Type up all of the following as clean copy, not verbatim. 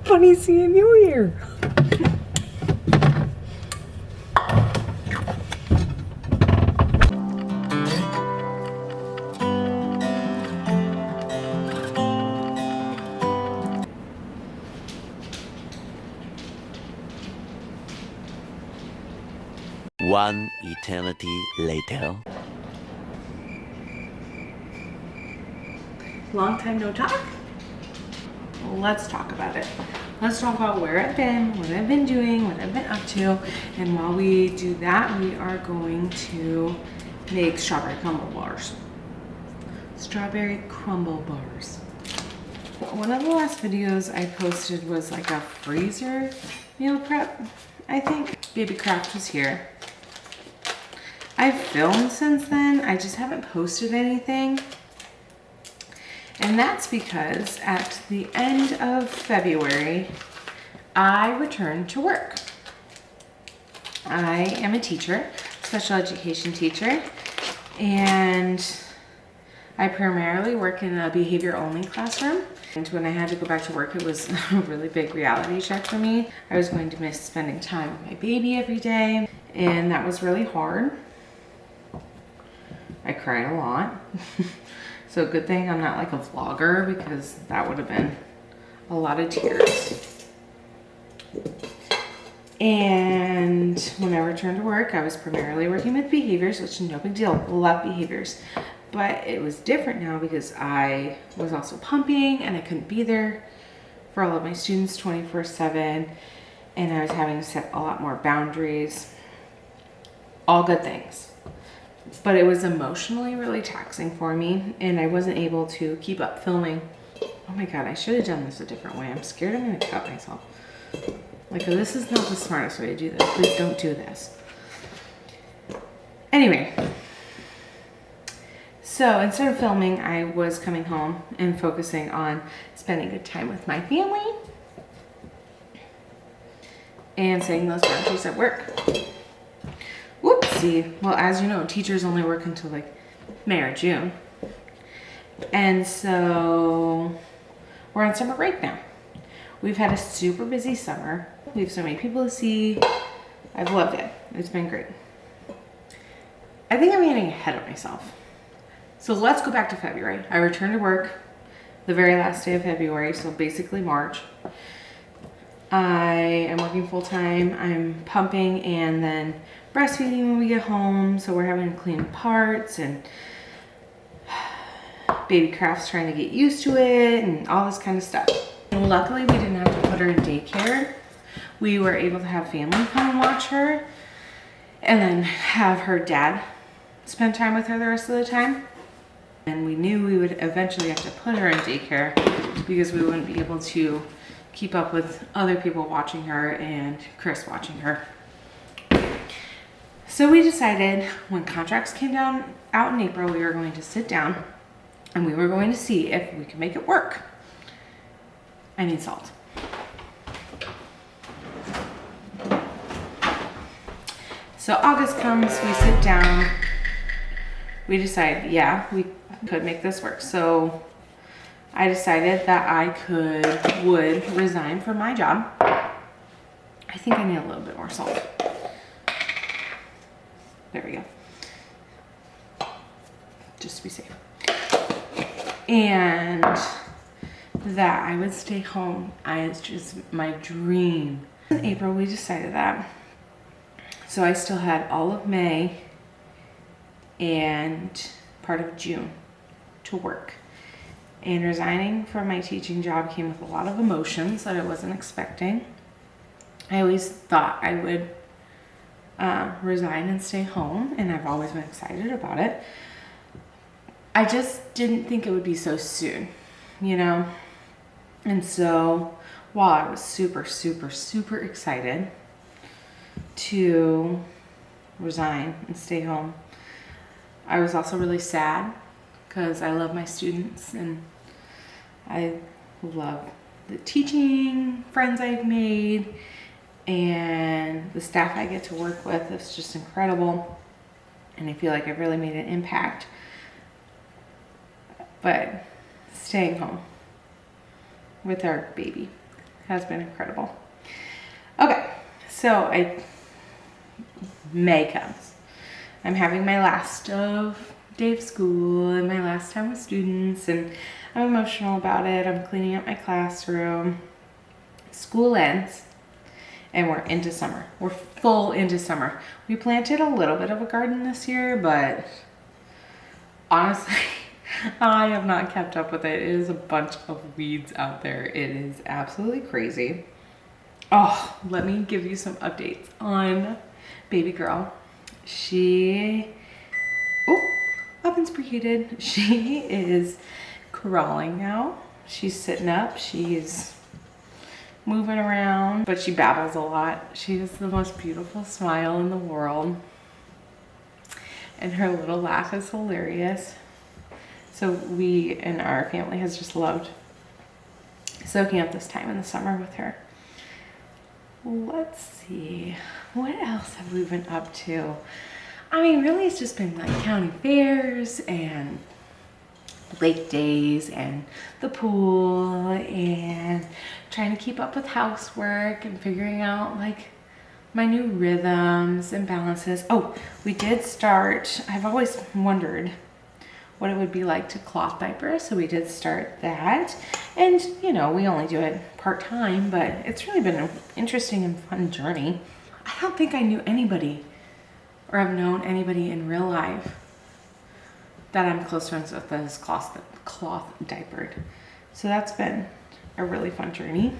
Funny seeing you here. One eternity later. Long time no talk? Let's talk about it. Let's talk about where I've been, what I've been doing, what I've been up to. And while we do that, we are going to make strawberry crumble bars. Strawberry crumble bars. One of the last videos I posted was like a freezer meal prep, I think. Baby Craft was here. I've filmed since then, I just haven't posted anything. And that's because at the end of February, I returned to work. I am a teacher, special education teacher, and I primarily work in a behavior only classroom. And when I had to go back to work, it was a really big reality check for me. I was going to miss spending time with my baby every day, and that was really hard. I cried a lot. So good thing I'm not like a vlogger, because that would have been a lot of tears. And when I returned to work, I was primarily working with behaviors, which is no big deal, love behaviors. But it was different now because I was also pumping and I couldn't be there for all of my students 24/7. And I was having to set a lot more boundaries. All good things. But it was emotionally really taxing for me, and I wasn't able to keep up filming. Oh my God, I should have done this a different way. I'm scared I'm gonna cut myself. Like, this is not the smartest way to do this. Please don't do this. Anyway, so instead of filming, I was coming home and focusing on spending good time with my family and setting those boundaries at work. Whoopsie. Well, as you know, teachers only work until like May or June. And so we're on summer break now. We've had a super busy summer. We have so many people to see. I've loved it. It's been great. I think I'm getting ahead of myself. So let's go back to February. I returned to work the very last day of February, so basically March. I am working full time. I'm pumping and then breastfeeding when we get home. So we're having to clean parts, and Baby Craft's trying to get used to it and all this kind of stuff. And luckily we didn't have to put her in daycare. We were able to have family come and watch her, and then have her dad spend time with her the rest of the time. And we knew we would eventually have to put her in daycare because we wouldn't be able to keep up with other people watching her and Chris watching her. So we decided when contracts came out in April, we were going to sit down and we were going to see if we could make it work. I need salt. So August comes, we sit down, we decide, yeah, we could make this work. So I decided that I would resign from my job. I think I need a little bit more salt. There we go. Just to be safe. And that I would stay home. It's just my dream. In April, we decided that. So I still had all of May and part of June to work. And resigning from my teaching job came with a lot of emotions that I wasn't expecting. I always thought I would resign and stay home, and I've always been excited about it. I just didn't think it would be so soon, you know? And so while I was super, super, super excited to resign and stay home, I was also really sad because I love my students and I love the teaching friends I've made and the staff I get to work with. It's just incredible. And I feel like I've really made an impact. But staying home with our baby has been incredible. Okay, so May comes. I'm having my last day of school and my last time with students, and I'm emotional about it. I'm cleaning up my classroom. School ends and we're into summer. We're full into summer. We planted a little bit of a garden this year, but honestly, I have not kept up with it. It is a bunch of weeds out there. It is absolutely crazy. Oh, let me give you some updates on baby girl. Oven's preheated. She is crawling now. She's sitting up. She's moving around, but she babbles a lot. She has the most beautiful smile in the world. And her little laugh is hilarious. So we and our family has just loved soaking up this time in the summer with her. Let's see, what else have we been up to? I mean, really it's just been like county fairs and lake days and the pool and trying to keep up with housework and figuring out like my new rhythms and balances. Oh, we did start, I've always wondered what it would be like to cloth diaper, so we did start that. And you know, we only do it part-time, but it's really been an interesting and fun journey. I don't think I knew anybody or have known anybody in real life that I'm close friends with that is cloth diapered. So that's been a really fun journey.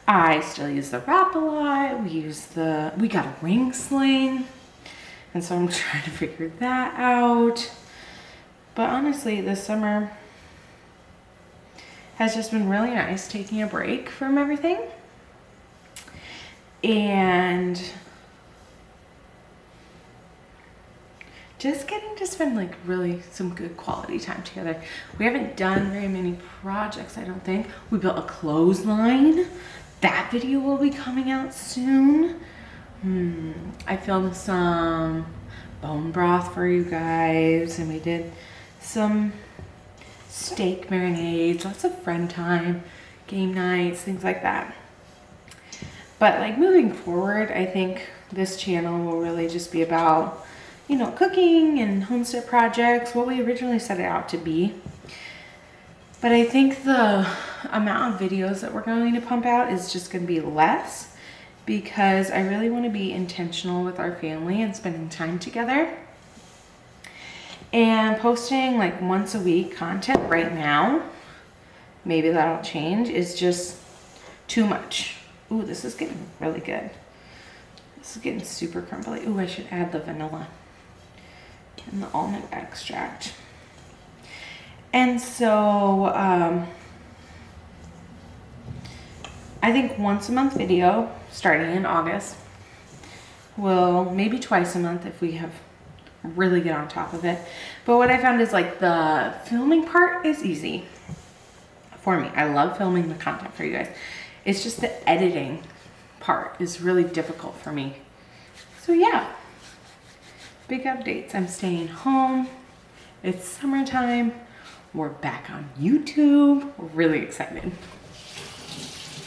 I still use the wrap a lot. We got a ring sling, and so I'm trying to figure that out. But honestly, this summer has just been really nice, taking a break from everything and just getting to spend like really some good quality time together. We haven't done very many projects, I don't think. We built a clothesline. That video will be coming out soon. I filmed some bone broth for you guys, and we did some steak marinades, lots of friend time, game nights, things like that. But like moving forward, I think this channel will really just be about, you know, cooking and homestead projects, what we originally set it out to be. But I think the amount of videos that we're going to pump out is just going to be less, because I really want to be intentional with our family and spending time together. And posting like once a week content right now, maybe that'll change, is just too much. Ooh, this is getting really good. This is getting super crumbly. Ooh, I should add the vanilla and the almond extract. And so I think once a month video starting in August. Will maybe twice a month if we have really get on top of it. But what I found is like the filming part is easy for me. I love filming the content for you guys. It's just the editing part is really difficult for me. So yeah, big updates. I'm staying home. It's summertime. We're back on YouTube. We're really excited.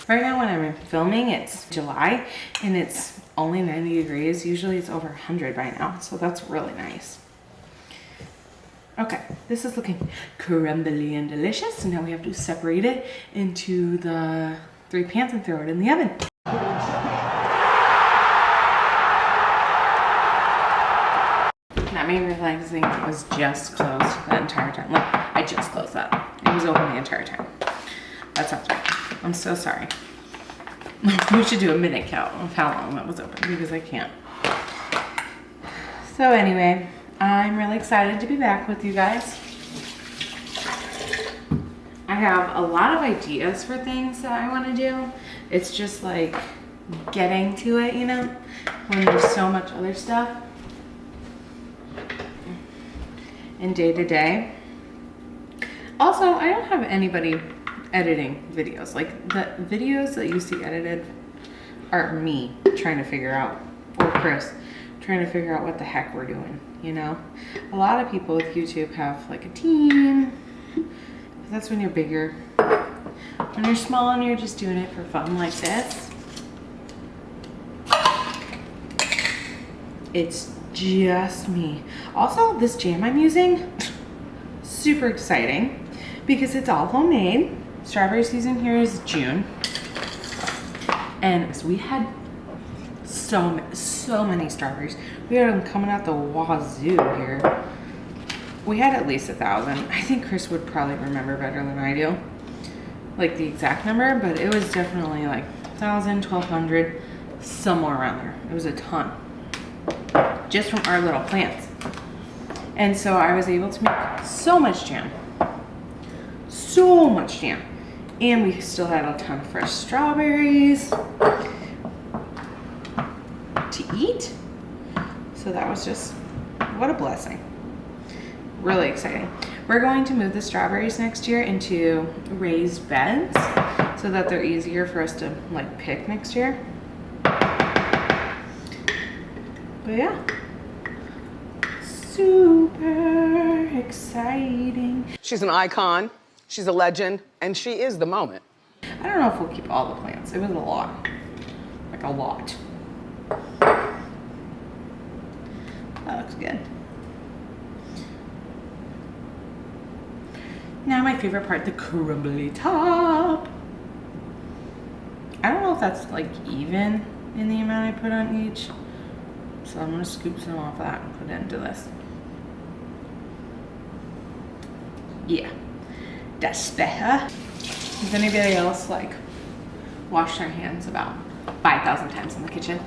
Right now when I'm filming, it's July and it's only 90 degrees. Usually it's over 100 right now, so that's really nice. Okay, this is looking crumbly and delicious. Now we have to separate it into the 3 pans and throw it in the oven. Not me realizing it was just closed that entire time. Look, I just closed that. It was open the entire time. That sounds right. I'm so sorry. We should do a minute count of how long that was open because I can't. So anyway, I'm really excited to be back with you guys. I have a lot of ideas for things that I want to do. It's just like getting to it, you know, when there's so much other stuff in day to day. Also, I don't have anybody editing videos. Like the videos that you see edited are me trying to figure out, or Chris trying to figure out what the heck we're doing, you know? A lot of people with YouTube have like a team. That's when you're bigger. when you're small and you're just doing it for fun like this, it's just me. Also, this jam I'm using, super exciting because it's all homemade. Strawberry season here is June. And so we had so many strawberries. We had them coming out the wazoo here. We had at least 1,000. I think Chris would probably remember better than I do, like the exact number, but it was definitely like 1,000, 1,200, somewhere around there. It was a ton, just from our little plants. And so I was able to make so much jam. So much jam. And we still had a ton of fresh strawberries to eat. So that was just, what a blessing. Really exciting. We're going to move the strawberries next year into raised beds so that they're easier for us to like pick next year. But yeah, super exciting. She's an icon, she's a legend, and she is the moment. I don't know if we'll keep all the plants. It was a lot, like a lot. That looks good. Now my favorite part, the crumbly top. I don't know if that's like even in the amount I put on each. So I'm gonna scoop some off that and put it into this. Yeah, that's better. Has anybody else like washed their hands about 5,000 times in the kitchen?